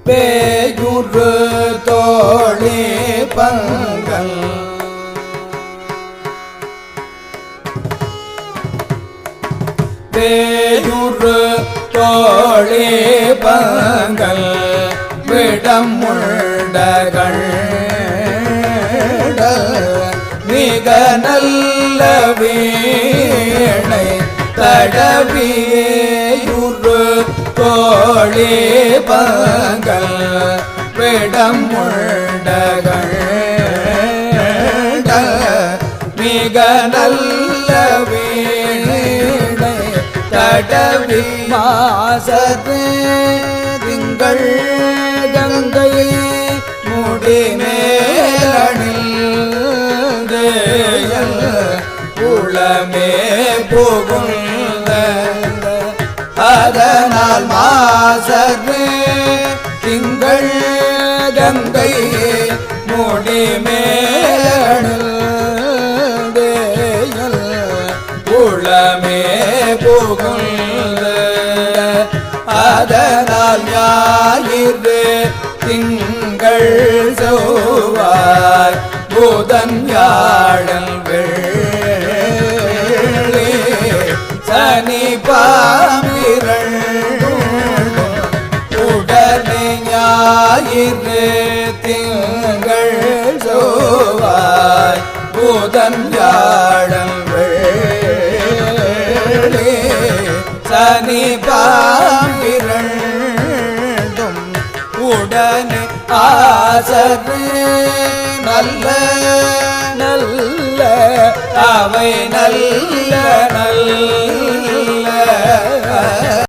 பேயுறு தோழி பங்கல் பேயுறு தோழி பங்கல் விடம் முண்டகள் மிக நல்ல வீணை தடவியுறு தோழி பங்கல் விடம் முண்டகள் மிக நல்ல வீணை தடவி மாசத்து திங்கள் கங்கை முடிமேலணில் உளமே புகுந்த அதனால் மாசத்து திங்கள் கங்கை முடிமேலணில் உளமே புகுந்த அதனால் ஞாயிறு திங்கள் செவ்வாய் புதன் வியாழன் வெள்ளி சனி பாம்பிரள் உடனே ஞாயிறு திங்கள் செவ்வாய் புதன் வியாழன் வெள்ளி சனி பாம்பிரள் உடனே ஆசரு நல்ல நல்ல அவை நல்ல நல்ல